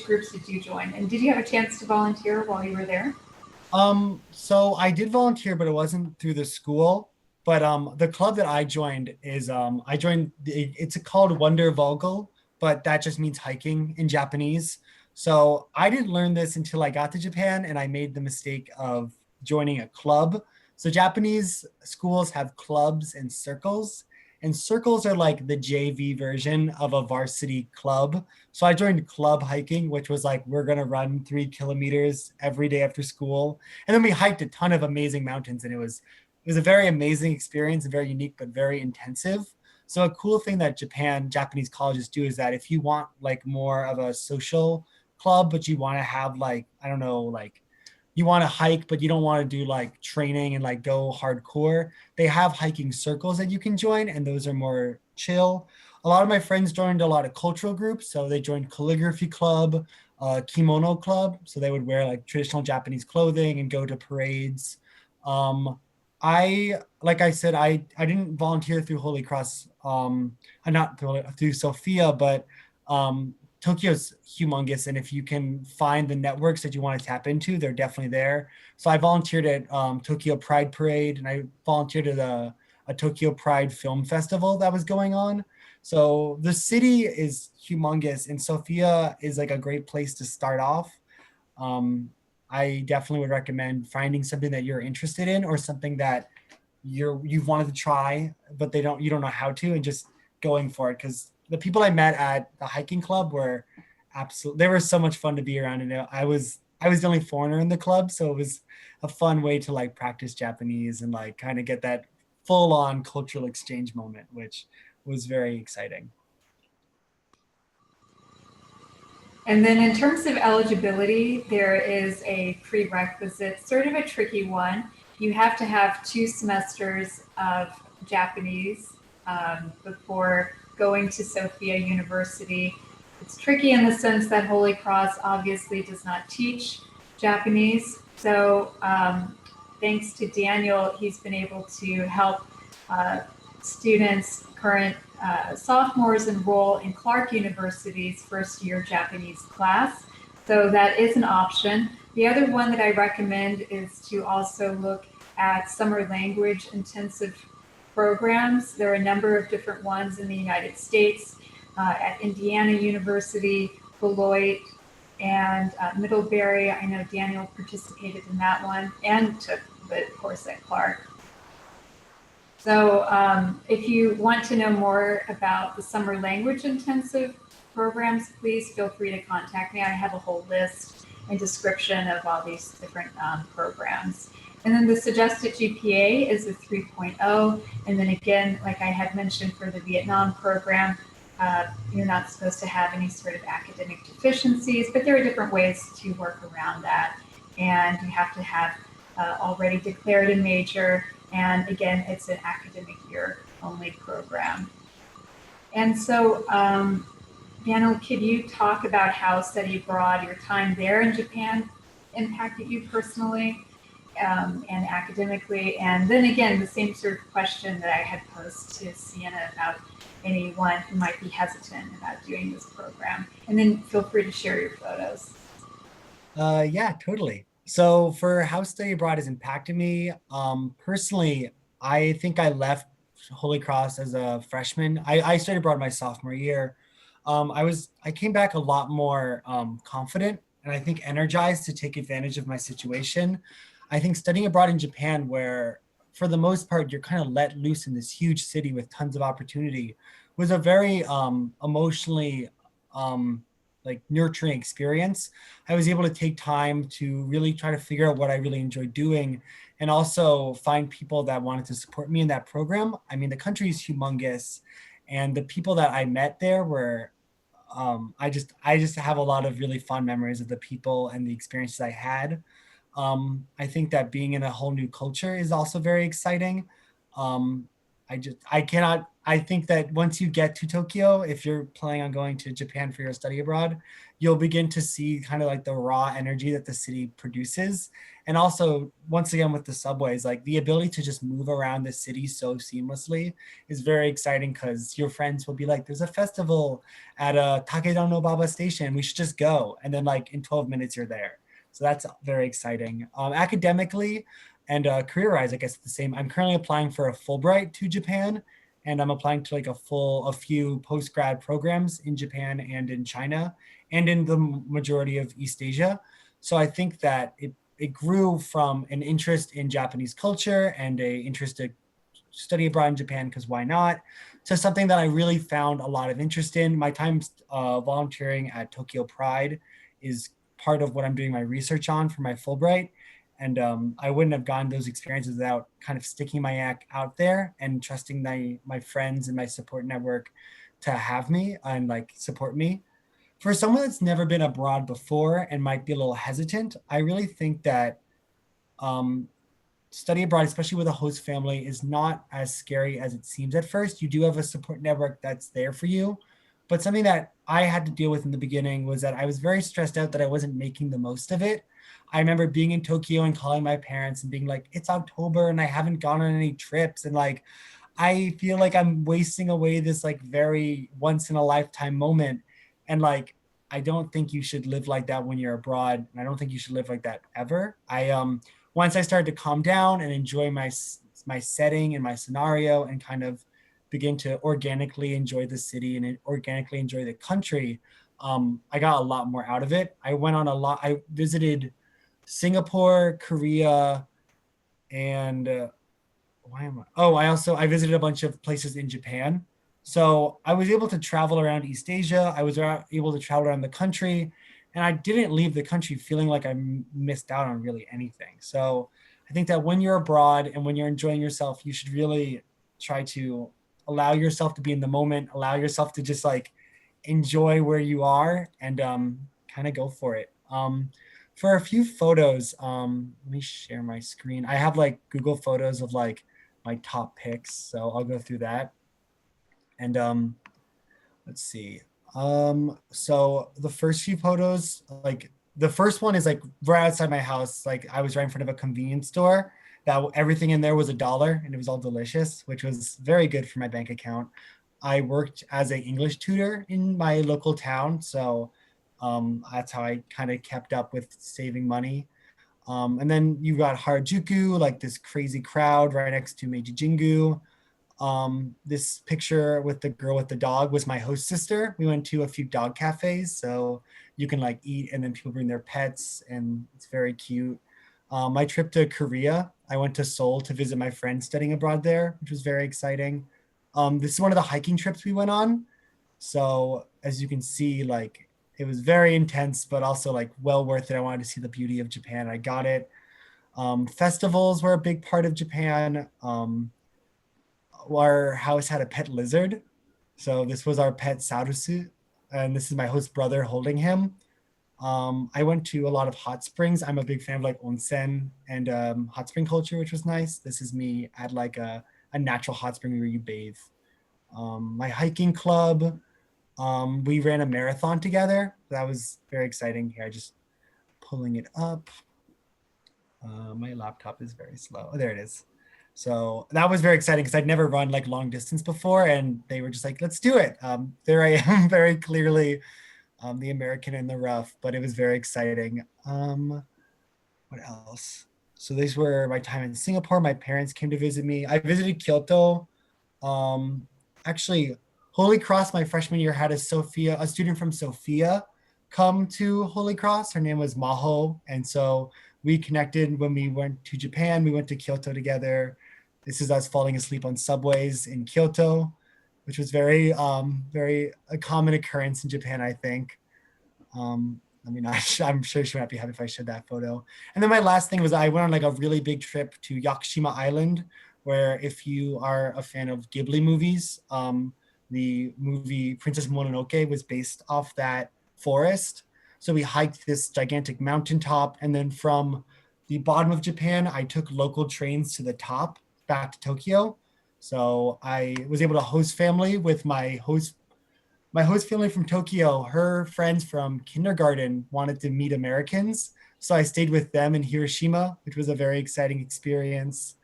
groups did you join? And did you have a chance to volunteer while you were there? So I did volunteer, but it wasn't through the school. But the club that I joined is it's called Wandervogel, but that just means hiking in Japanese. So I didn't learn this until I got to Japan, and I made the mistake of joining a club. So Japanese schools have clubs and circles. And circles are like the JV version of a varsity club. So I joined club hiking, which was like, we're going to run 3 kilometers every day after school. And then we hiked a ton of amazing mountains. And it was a very amazing experience and very unique, but very intensive. So a cool thing that Japanese colleges do is that if you want like more of a social club, but you want to have like, I don't know, like you want to hike, but you don't want to do like training and like go hardcore, they have hiking circles that you can join, and those are more chill. A lot of my friends joined a lot of cultural groups. So they joined calligraphy club, kimono club. So they would wear like traditional Japanese clothing and go to parades. Like I said, I didn't volunteer through Holy Cross, not through Sophia, but Tokyo's humongous, and if you can find the networks that you want to tap into, they're definitely there. So I volunteered at Tokyo Pride Parade, and I volunteered at a Tokyo Pride Film Festival that was going on. So the city is humongous, and Sofia is like a great place to start off. I definitely would recommend finding something that you're interested in, or something that you've wanted to try, but you don't know how to, and just going for it. Because the people I met at the hiking club were they were so much fun to be around. And I was the only foreigner in the club. So it was a fun way to like practice Japanese and like kind of get that full on cultural exchange moment, which was very exciting. And then in terms of eligibility, there is a prerequisite, sort of a tricky one. You have to have 2 semesters of Japanese before going to Sophia University. It's tricky in the sense that Holy Cross obviously does not teach Japanese. So thanks to Daniel, he's been able to help students, current sophomores, enroll in Clark University's first-year Japanese class. So that is an option. The other one that I recommend is to also look at summer language intensive programs. There are a number of different ones in the United States, at Indiana University, Beloit, and Middlebury. I know Daniel participated in that one and took the course at Clark. So if you want to know more about the summer language intensive programs, please feel free to contact me. I have a whole list and description of all these different programs. And then the suggested GPA is a 3.0. And then again, like I had mentioned for the Vietnam program, you're not supposed to have any sort of academic deficiencies, but there are different ways to work around that. And you have to have already declared a major. And again, it's an academic year only program. And so, Daniel, could you talk about how study abroad, your time there in Japan, impacted you personally and academically? And then again, the same sort of question that I had posed to Sienna about anyone who might be hesitant about doing this program. And then feel free to share your photos. Yeah, totally. So for how study abroad has impacted me, personally, I think I left Holy Cross as a freshman. I studied abroad my sophomore year. I came back a lot more confident and I think energized to take advantage of my situation. I think studying abroad in Japan, where for the most part you're kind of let loose in this huge city with tons of opportunity, was a very emotionally like nurturing experience. I was able to take time to really try to figure out what I really enjoyed doing and also find people that wanted to support me in that program. I mean, the country is humongous and the people that I met there were I just have a lot of really fun memories of the people and the experiences I had. I think that being in a whole new culture is also very exciting. Um, I cannot, I think that once you get to Tokyo, if you're planning on going to Japan for your study abroad, you'll begin to see kind of like the raw energy that the city produces. And also, once again, with the subways, like the ability to just move around the city so seamlessly is very exciting because your friends will be like, there's a festival at a Takeda no Baba station. We should just go. And then, like, in 12 minutes, you're there. So that's very exciting. Academically and career-wise, I guess the same. I'm currently applying for a Fulbright to Japan, and I'm applying to like a few post-grad programs in Japan and in China and in the majority of East Asia. So I think that it grew from an interest in Japanese culture and a interest to study abroad in Japan because why not, to something that I really found a lot of interest in. My time volunteering at Tokyo Pride is part of what I'm doing my research on for my Fulbright. And I wouldn't have gotten those experiences without kind of sticking my neck out there and trusting my friends and my support network to have me and like support me. For someone that's never been abroad before and might be a little hesitant, I really think that um, study abroad, especially with a host family, is not as scary as it seems at first. You do have a support network that's there for you. But something that I had to deal with in the beginning was that I was very stressed out that I wasn't making the most of it. I remember being in Tokyo and calling my parents and being like, it's October and I haven't gone on any trips. And like, I feel like I'm wasting away this like very once in a lifetime moment. And like, I don't think you should live like that when you're abroad. And I don't think you should live like that ever. Once I started to calm down and enjoy my setting and my scenario and kind of begin to organically enjoy the city and organically enjoy the country, I got a lot more out of it. I visited Singapore, Korea, and why am I? Oh, I visited a bunch of places in Japan. So I was able to travel around East Asia. I was able to travel around the country, and I didn't leave the country feeling like I missed out on really anything. So I think that when you're abroad and when you're enjoying yourself, you should really try to allow yourself to be in the moment, allow yourself to just like enjoy where you are and kind of go for it. For a few photos, let me share my screen. I have like Google Photos of like my top picks. So I'll go through that. And let's see. So the first few photos, like the first one is like right outside my house. Like I was right in front of a convenience store that everything in there was $1 and it was all delicious, which was very good for my bank account. I worked as an English tutor in my local town. So that's how I kind of kept up with saving money. And then you got Harajuku, like this crazy crowd right next to Meiji Jingu. This picture with the girl with the dog was my host sister. We went to a few dog cafes, so you can like eat and then people bring their pets, and it's very cute. My trip to Korea, I went to Seoul to visit my friend studying abroad there, which was very exciting. This is one of the hiking trips we went on. So as you can see, like it was very intense, but also like well worth it. I wanted to see the beauty of Japan. I got it. Festivals were a big part of Japan. Our house had a pet lizard. So this was our pet Sarusu. And this is my host brother holding him. I went to a lot of hot springs. I'm a big fan of like onsen and hot spring culture, which was nice. This is me at like a a natural hot spring where you bathe. My hiking club, we ran a marathon together. That was very exciting. Here, just pulling it up. My laptop is very slow. Oh, there it is. So that was very exciting because I'd never run like long distance before, and they were just like, "Let's do it." There I am, very clearly the American in the rough, but it was very exciting. What else? So these were my time in Singapore. My parents came to visit me. I visited Kyoto. Um, Actually, Holy Cross, my freshman year, had a student from Sofia come to Holy Cross. Her name was Maho. And so we connected when we went to Japan. We went to Kyoto together. This is us falling asleep on subways in Kyoto, which was very a common occurrence in Japan, I think. I mean, I'm sure she might be happy if I showed that photo. And then my last thing was I went on like a really big trip to Yakushima Island, where if you are a fan of Ghibli movies, the movie Princess Mononoke was based off that forest. So we hiked this gigantic mountaintop, and then from the bottom of Japan, I took local trains to the top back to Tokyo. So I was able to host family with my host family from Tokyo. Her friends from kindergarten wanted to meet Americans. So I stayed with them in Hiroshima, which was a very exciting experience.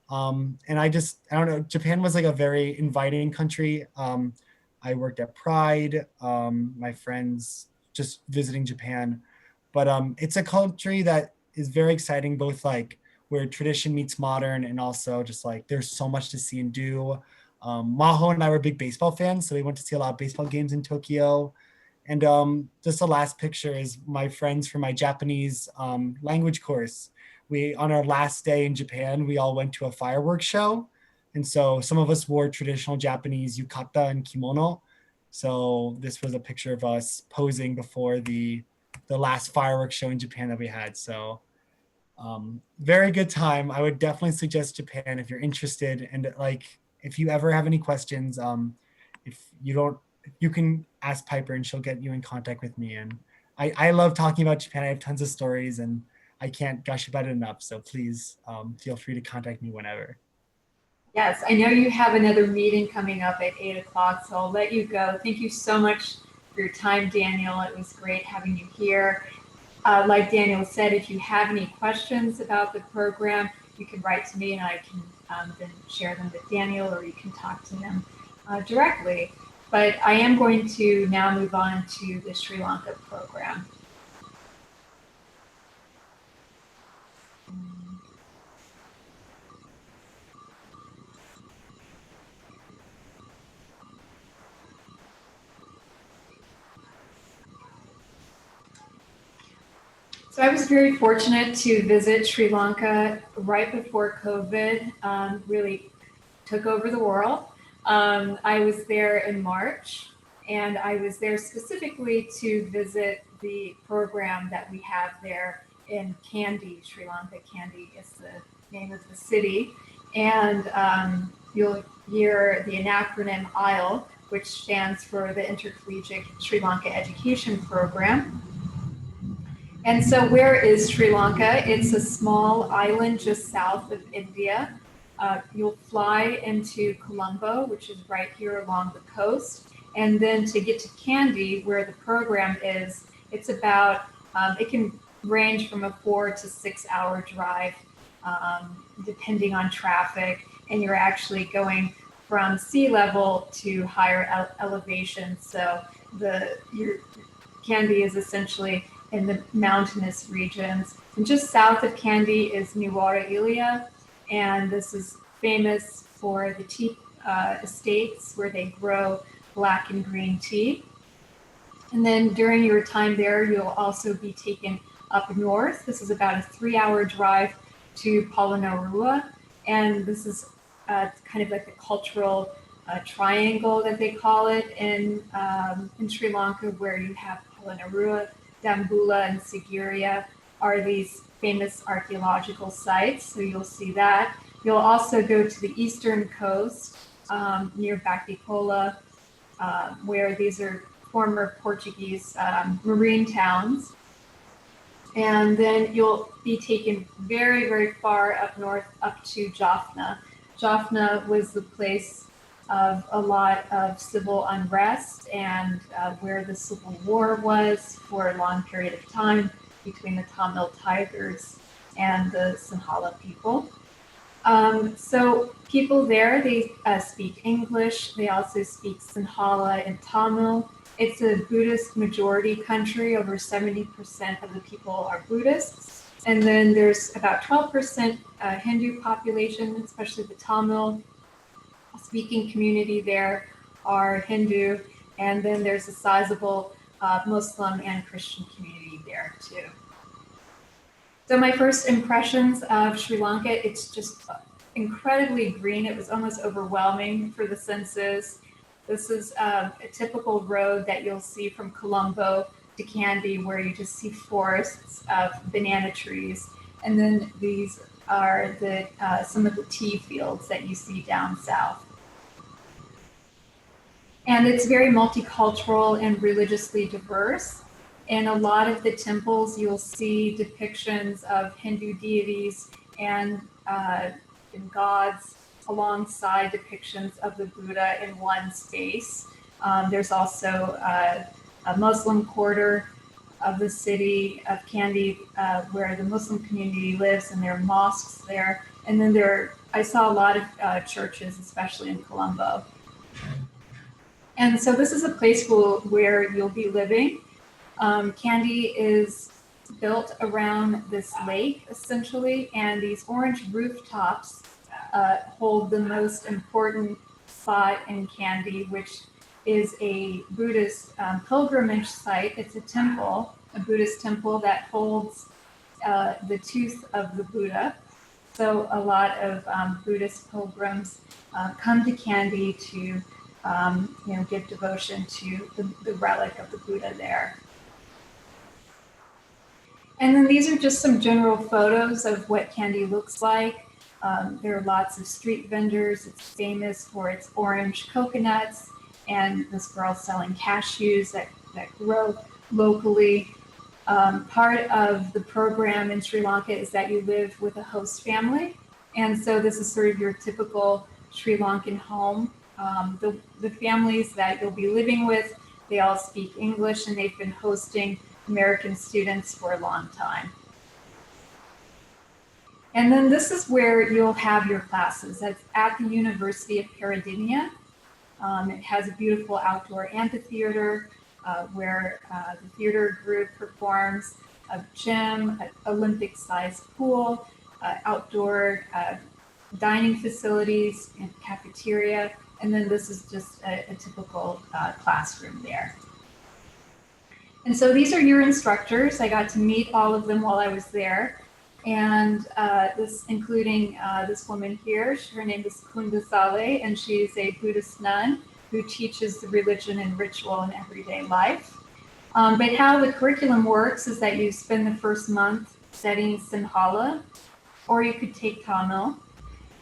And I don't know, Japan was like a very inviting country. I worked at Pride, my friends just visiting Japan. But it's a country that is very exciting, both like where tradition meets modern and also just like there's so much to see and do. Maho and I were big baseball fans, so we went to see a lot of baseball games in Tokyo. And just the last picture is my friends from my Japanese language course. On our last day in Japan, we all went to a fireworks show. And so some of us wore traditional Japanese yukata and kimono. So this was a picture of us posing before the last fireworks show in Japan that we had. So very good time. I would definitely suggest Japan if you're interested. And like, if you ever have any questions, if you don't, you can ask Piper and she'll get you in contact with me. And I love talking about Japan. I have tons of stories and I can't gush about it enough. So please feel free to contact me whenever. Yes, I know you have another meeting coming up at 8 o'clock, so I'll let you go. Thank you so much for your time, Daniel. It was great having you here. Like Daniel said, if you have any questions about the program, you can write to me and I can then share them with Daniel, or you can talk to him directly. But I am going to now move on to the Sri Lanka program. So I was very fortunate to visit Sri Lanka right before COVID really took over the world. I was there in March, and I was there specifically to visit the program that we have there in Kandy, Sri Lanka. Kandy is the name of the city. And you'll hear the acronym ISLE, which stands for the Intercollegiate Sri Lanka Education Program. And so where is Sri Lanka? It's a small island just south of India. You'll fly into Colombo, which is right here along the coast. And then to get to Kandy, where the program is, it's about, it can range from a 4 to 6 hour drive, depending on traffic. And you're actually going from sea level to higher elevation. So your Kandy is essentially in the mountainous regions. And just south of Kandy is Nuwara Eliya, and this is famous for the tea estates where they grow black and green tea. And then during your time there, you'll also be taken up north. This is about a 3-hour drive to Polonnaruwa, and this is kind of like the cultural triangle that they call it in Sri Lanka, where you have Polonnaruwa, Dambulla, and Sigiriya are these famous archaeological sites, so you'll see that. You'll also go to the eastern coast near Bakipola, where these are former Portuguese marine towns. And then you'll be taken very, very far up north, up to Jaffna. Jaffna was the place of a lot of civil unrest and where the civil war was for a long period of time between the Tamil Tigers and the Sinhala people. So people there, they speak English. They also speak Sinhala and Tamil. It's a Buddhist majority country. Over 70% of the people are Buddhists. And then there's about 12% Hindu population, especially the Tamil speaking community there are Hindu. And then there's a sizable Muslim and Christian community there too. So my first impressions of Sri Lanka, it's just incredibly green. It was almost overwhelming for the senses. This is a typical road that you'll see from Colombo to Kandy, where you just see forests of banana trees. And then these are the some of the tea fields that you see down south. And it's very multicultural and religiously diverse. In a lot of the temples, you'll see depictions of Hindu deities and gods alongside depictions of the Buddha in one space. There's also a Muslim quarter of the city of Kandy where the Muslim community lives, and there are mosques there. And then I saw a lot of churches, especially in Colombo. And so this is a place where you'll be living. Kandy is built around this lake, essentially, and these orange rooftops hold the most important spot in Kandy, which is a Buddhist pilgrimage site. It's a temple, a Buddhist temple that holds the tooth of the Buddha. So a lot of Buddhist pilgrims come to Kandy to give devotion to the relic of the Buddha there. And then these are just some general photos of what Kandy looks like. There are lots of street vendors. It's famous for its orange coconuts and this girl selling cashews that grow locally. Part of the program in Sri Lanka is that you live with a host family. And so this is sort of your typical Sri Lankan home. The families that you'll be living with, they all speak English, and they've been hosting American students for a long time. And then this is where you'll have your classes. That's at the University of Peradeniya. It has a beautiful outdoor amphitheater where the theater group performs, a gym, an Olympic-sized pool, outdoor dining facilities, and cafeteria. And then this is just a typical classroom there. And so these are your instructors. I got to meet all of them while I was there. And including this woman here, her name is Kunda Saleh, and she's a Buddhist nun who teaches the religion and ritual in everyday life. But how the curriculum works is that you spend the first month studying Sinhala, or you could take Tamil.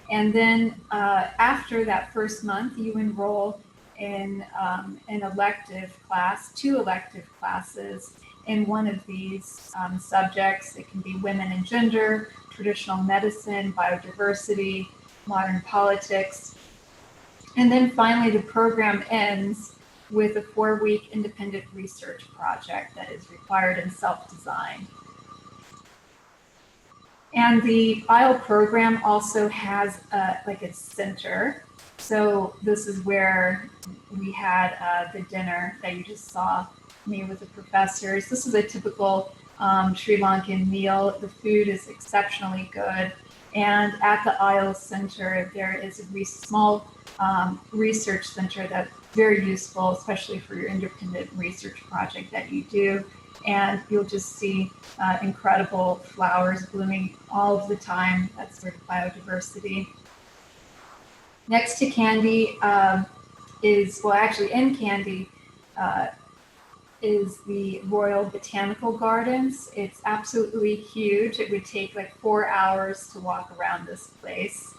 And then after that first month, you enroll in an elective class, 2 elective classes in one of these subjects. It can be women and gender, traditional medicine, biodiversity, modern politics. And then finally, the program ends with a 4-week independent research project that is required and self-designed. And the IEL program also has like a center. So this is where we had the dinner that you just saw me with the professors. This is a typical Sri Lankan meal. The food is exceptionally good. And at the IEL Center, there is a small research center that's very useful, especially for your independent research project that you do. And you'll just see incredible flowers blooming all of the time. That's sort of biodiversity. Next to Kandy in Kandy is the Royal Botanical Gardens. It's absolutely huge. It would take like 4 hours to walk around this place.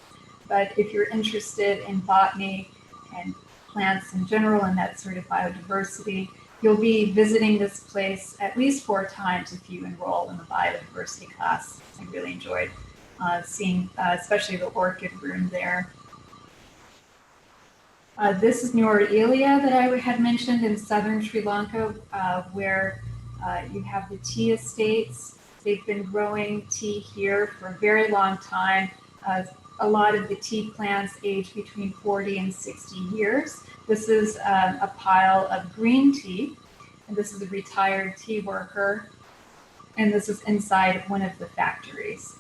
But if you're interested in botany and plants in general and that sort of biodiversity, you'll be visiting this place at least 4 times if you enroll in the biodiversity class. I really enjoyed seeing especially the orchid room there. This is Nuwara that I had mentioned in southern Sri Lanka, where you have the tea estates. They've been growing tea here for a very long time. A lot of the tea plants age between 40 and 60 years. This is a pile of green tea, and this is a retired tea worker, and this is inside one of the factories.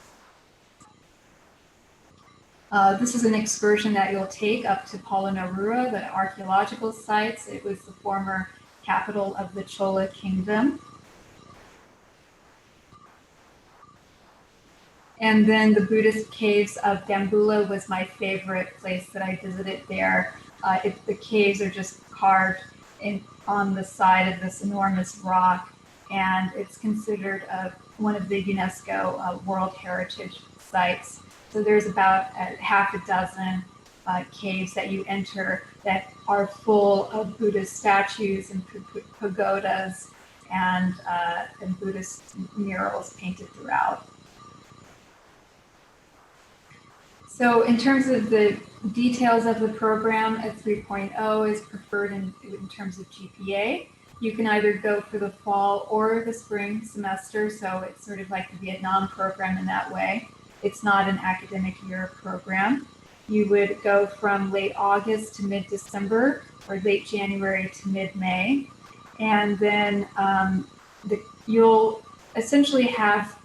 This is an excursion that you'll take up to Polonnaruwa, the archaeological sites. It was the former capital of the Chola Kingdom. And then the Buddhist caves of Dambulla was my favorite place that I visited there. The caves are just carved on the side of this enormous rock, and it's considered one of the UNESCO World Heritage Sites. So there's about half a dozen caves that you enter that are full of Buddhist statues and pagodas and Buddhist murals painted throughout. So in terms of the details of the program, a 3.0 is preferred in terms of GPA. You can either go for the fall or the spring semester, so it's sort of like the Vietnam program in that way. It's not an academic year program. You would go from late August to mid-December or late January to mid-May. And then you'll essentially have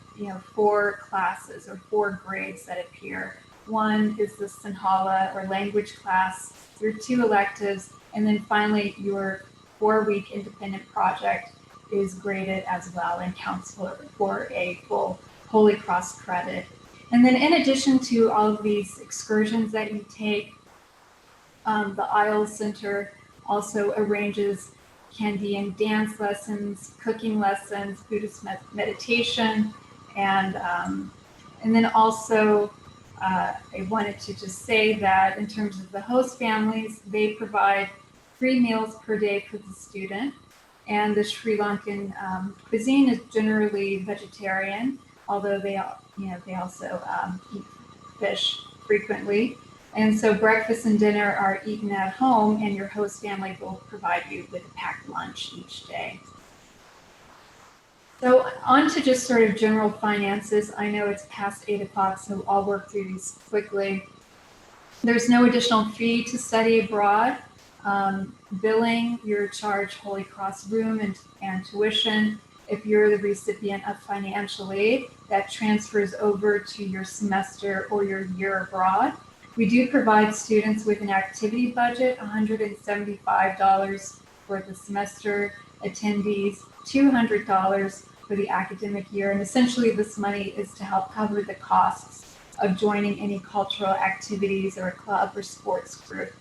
4 classes or 4 grades that appear. One is the Sinhala or language class, your 2 electives, and then finally your 4-week independent project is graded as well and counts for a full Holy Cross credit. And then in addition to all of these excursions that you take, the ISLE Center also arranges Kandyan dance lessons, cooking lessons, Buddhist meditation, and then also I wanted to just say that in terms of the host families, they provide 3 meals per day for the student, and the Sri Lankan cuisine is generally vegetarian, although they also eat fish frequently. And so breakfast and dinner are eaten at home, and your host family will provide you with a packed lunch each day. So on to just sort of general finances. I know it's past 8 o'clock, so I'll work through these quickly. There's no additional fee to study abroad. Billing, you're charged Holy Cross room and tuition. If you're the recipient of financial aid, that transfers over to your semester or your year abroad. We do provide students with an activity budget, $175 for the semester, attendees $200 for the academic year. And essentially this money is to help cover the costs of joining any cultural activities or a club or sports group.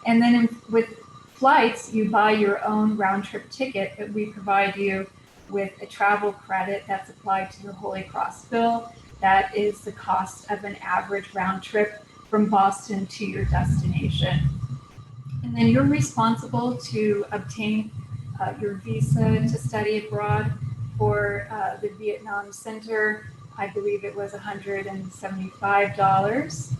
And then with flights, you buy your own round trip ticket, but we provide you with a travel credit that's applied to your Holy Cross bill. That is the cost of an average round trip from Boston to your destination. And then you're responsible to obtain your visa to study abroad. For the Vietnam Center, I believe it was $175.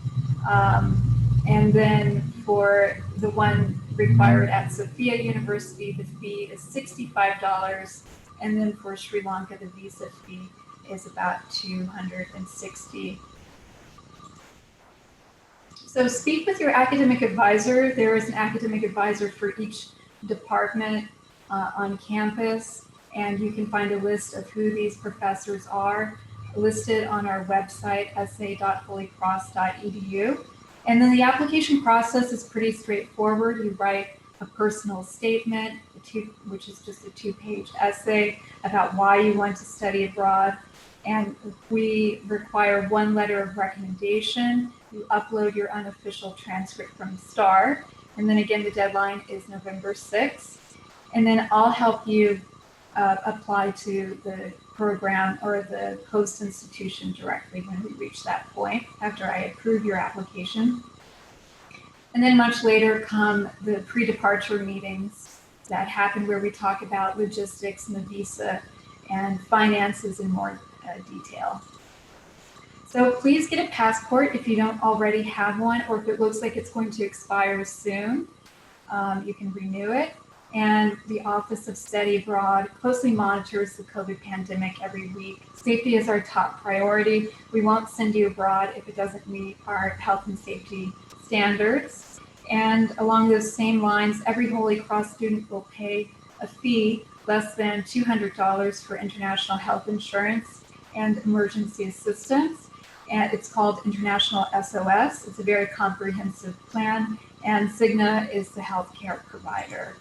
And then for the one required at Sophia University, the fee is $65. And then for Sri Lanka, the visa fee is about $260. So speak with your academic advisor. There is an academic advisor for each department on campus, and you can find a list of who these professors are listed on our website, sa.holycross.edu. And then the application process is pretty straightforward. You write a personal statement, which is just a 2-page essay about why you want to study abroad. And we require 1 letter of recommendation. You upload your unofficial transcript from STAR. And then again, the deadline is November 6th. And then I'll help you apply to the program or the host institution directly when we reach that point after I approve your application. And then much later come the pre-departure meetings that happen where we talk about logistics and the visa and finances in more detail. So please get a passport if you don't already have one, or if it looks like it's going to expire soon. you can renew it. And the Office of Study Abroad closely monitors the COVID pandemic every week. Safety is our top priority. We won't send you abroad if it doesn't meet our health and safety standards. And along those same lines, every Holy Cross student will pay a fee less than $200 for international health insurance and emergency assistance. And it's called International SOS. It's a very comprehensive plan, and Cigna is the healthcare provider.